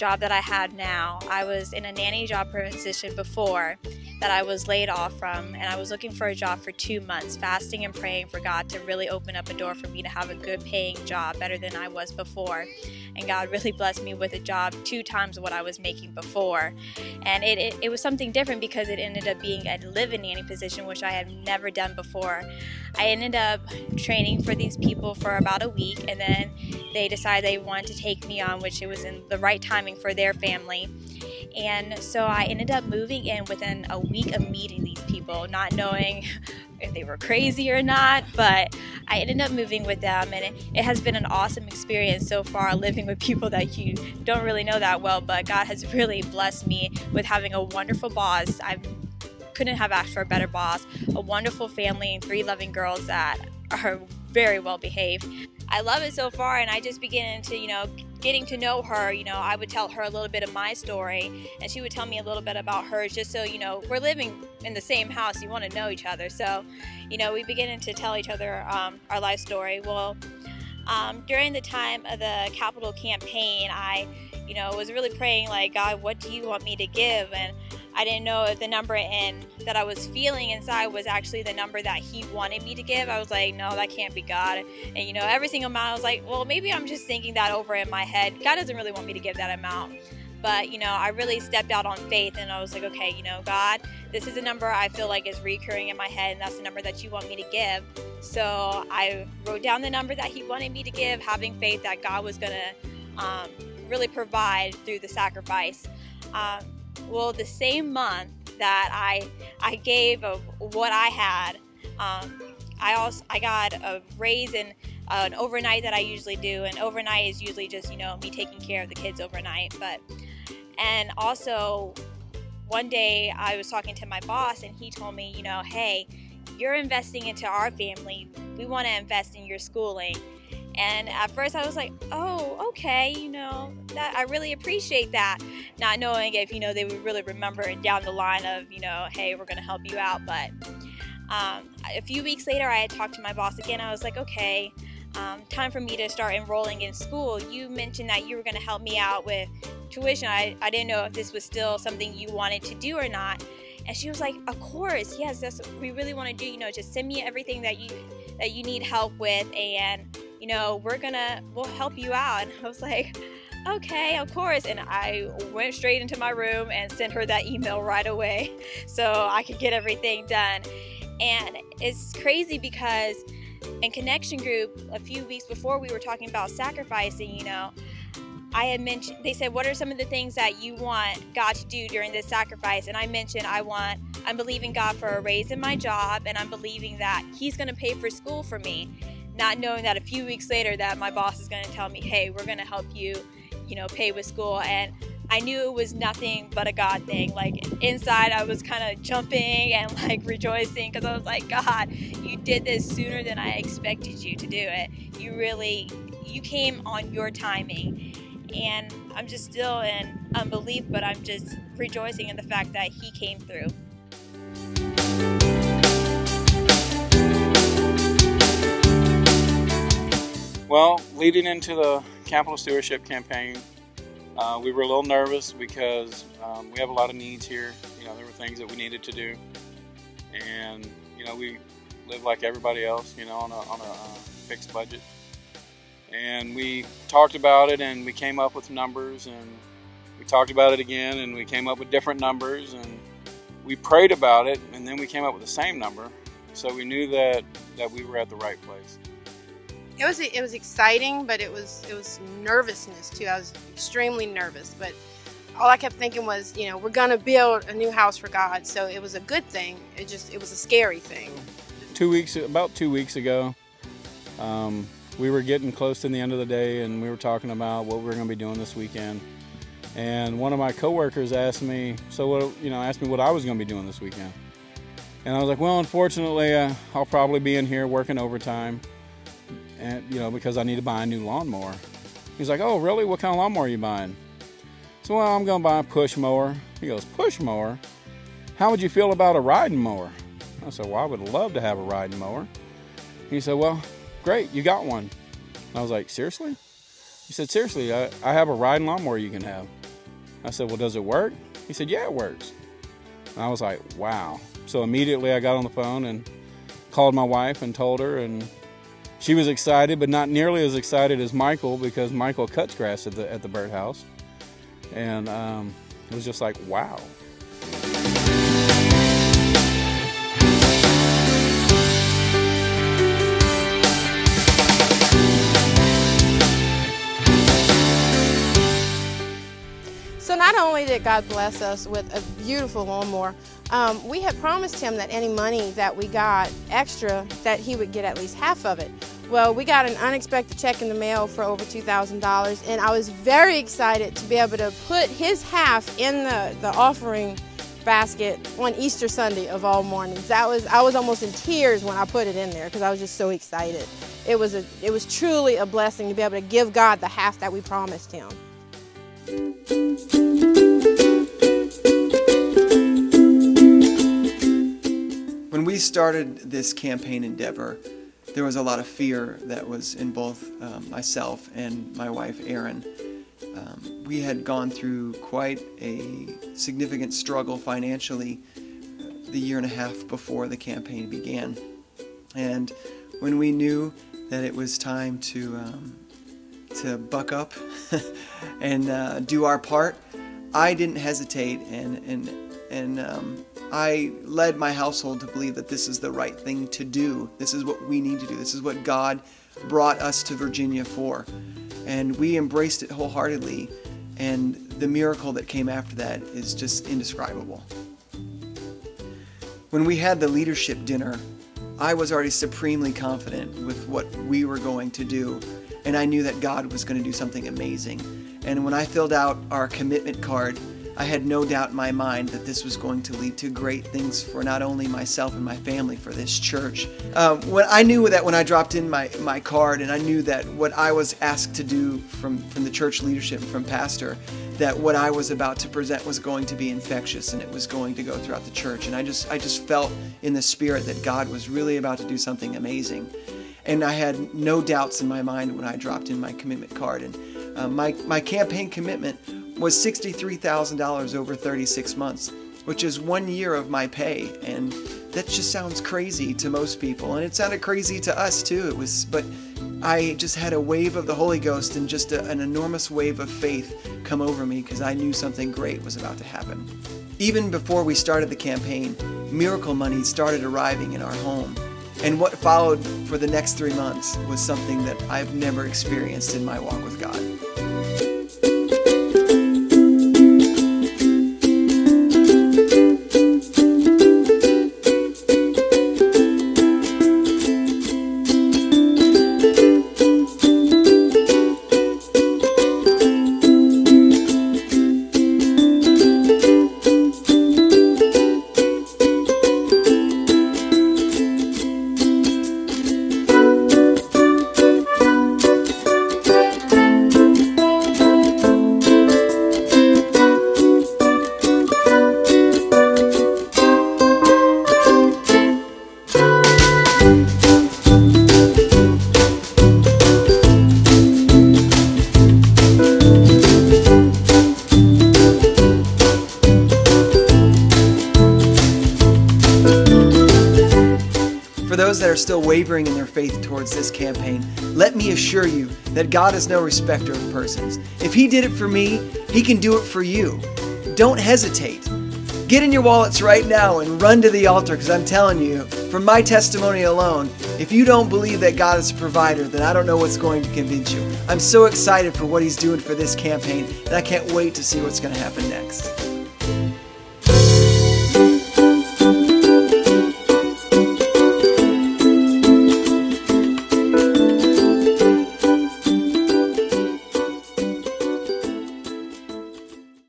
job that I had now. I was in a nanny job position before that I was laid off from, and I was looking for a job for 2 months, fasting and praying for God to really open up a door for me to have a good paying job, better than I was before. And God really blessed me with a job 2 times what I was making before. And it was something different because it ended up being a live-in nanny position, which I had never done before. I ended up training for these people for about a week, and then they decided they wanted to take me on, which it was in the right timing for their family. And so I ended up moving in within a week of meeting these people, not knowing if they were crazy or not, but I ended up moving with them, and it has been an awesome experience so far, living with people that you don't really know that well, but God has really blessed me with having a wonderful boss. I couldn't have asked for a better boss, a wonderful family, and 3 loving girls that are very well behaved. I love it so far, and I just began to, getting to know her. I would tell her a little bit of my story, and she would tell me a little bit about hers, just so, we're living in the same house, you want to know each other. So, we began to tell each other our life story. Well, during the time of the capital campaign, I, was really praying, like, God, what do you want me to give? And I didn't know if the number that I was feeling inside was actually the number that he wanted me to give. I was like, no, that can't be God. And, every single amount, I was like, well, maybe I'm just thinking that over in my head. God doesn't really want me to give that amount. But, I really stepped out on faith, and I was like, okay, God, this is a number I feel like is recurring in my head, and that's the number that you want me to give. So I wrote down the number that he wanted me to give, having faith that God was going to really provide through the sacrifice. Well, the same month that I gave of what I had, I got a raise in an overnight that I usually do, and overnight is usually just me taking care of the kids overnight. And also one day I was talking to my boss, and he told me, hey, you're investing into our family. We want to invest in your schooling. And at first I was like, oh, okay, that I really appreciate that, not knowing if, they would really remember it down the line of, hey, we're going to help you out. But a few weeks later, I had talked to my boss again. I was like, okay, time for me to start enrolling in school. You mentioned that you were going to help me out with tuition. I didn't know if this was still something you wanted to do or not. And she was like, of course, yes, that's what we really want to do. Just send me everything that you need help with, and we'll help you out. And I was like, okay, of course. And I went straight into my room and sent her that email right away so I could get everything done. And it's crazy because in Connection Group, a few weeks before, we were talking about sacrificing. I had mentioned, they said, what are some of the things that you want God to do during this sacrifice? And I mentioned, I'm believing God for a raise in my job, and I'm believing that he's going to pay for school for me, not knowing that a few weeks later that my boss is going to tell me, hey, we're going to help you, pay with school. And I knew it was nothing but a God thing. Like, inside I was kind of jumping and like rejoicing, because I was like, God, you did this sooner than I expected you to do it. You came on your timing. And I'm just still in unbelief, but I'm just rejoicing in the fact that he came through. Well, leading into the capital stewardship campaign, we were a little nervous because we have a lot of needs here. There were things that we needed to do, and we live like everybody else, on a fixed budget. And we talked about it, and we came up with numbers, and we talked about it again, and we came up with different numbers, and we prayed about it, and then we came up with the same number. So we knew that we were at the right place. It was exciting, but it was nervousness too. I was extremely nervous, but all I kept thinking was, we're gonna build a new house for God. So it was a good thing. It was a scary thing. About 2 weeks ago, we were getting close to the end of the day, and we were talking about what we were going to be doing this weekend. And one of my coworkers asked me, what I was going to be doing this weekend. And I was like, well, unfortunately, I'll probably be in here working overtime, and because I need to buy a new lawnmower. He's like, oh, really? What kind of lawnmower are you buying? So, well, I'm going to buy a push mower. He goes, push mower? How would you feel about a riding mower? I said, well, I would love to have a riding mower. He said, well, great, you got one. I was like, seriously? He said, seriously, I have a riding lawnmower you can have. I said, well, does it work? He said, yeah, it works. And I was like, wow. So immediately I got on the phone and called my wife and told her, and she was excited, but not nearly as excited as Michael, because Michael cuts grass at the birdhouse. And it was just like, wow. So not only did God bless us with a beautiful lawnmower, we had promised him that any money that we got extra, that he would get at least half of it. Well, we got an unexpected check in the mail for over $2,000, and I was very excited to be able to put his half in the offering basket on Easter Sunday of all mornings. I was almost in tears when I put it in there because I was just so excited. It was truly a blessing to be able to give God the half that we promised him. When we started this campaign endeavor, there was a lot of fear that was in both myself and my wife, Erin. We had gone through quite a significant struggle financially the year and a half before the campaign began. And when we knew that it was time to buck up and do our part, I didn't hesitate, and I led my household to believe that this is the right thing to do. This is what we need to do. This is what God brought us to Virginia for. And we embraced it wholeheartedly, and the miracle that came after that is just indescribable. When we had the leadership dinner, I was already supremely confident with what we were going to do, and I knew that God was going to do something amazing. And when I filled out our commitment card, I had no doubt in my mind that this was going to lead to great things for not only myself and my family, for this church. I knew that when I dropped in my card, and I knew that what I was asked to do from the church leadership, from pastor, that what I was about to present was going to be infectious, and it was going to go throughout the church. And I just felt in the spirit that God was really about to do something amazing. And I had no doubts in my mind when I dropped in my commitment card. And my campaign commitment was $63,000 over 36 months, which is 1 year of my pay. And that just sounds crazy to most people, and it sounded crazy to us too. But I just had a wave of the Holy Ghost and just an enormous wave of faith come over me, because I knew something great was about to happen. Even before we started the campaign, miracle money started arriving in our home. And what followed for the next 3 months was something that I've never experienced in my walk with God. For those that are still wavering in their faith towards this campaign, let me assure you that God is no respecter of persons. If He did it for me, He can do it for you. Don't hesitate. Get in your wallets right now and run to the altar, because I'm telling you, from my testimony alone, if you don't believe that God is a provider, then I don't know what's going to convince you. I'm so excited for what He's doing for this campaign, and I can't wait to see what's going to happen next.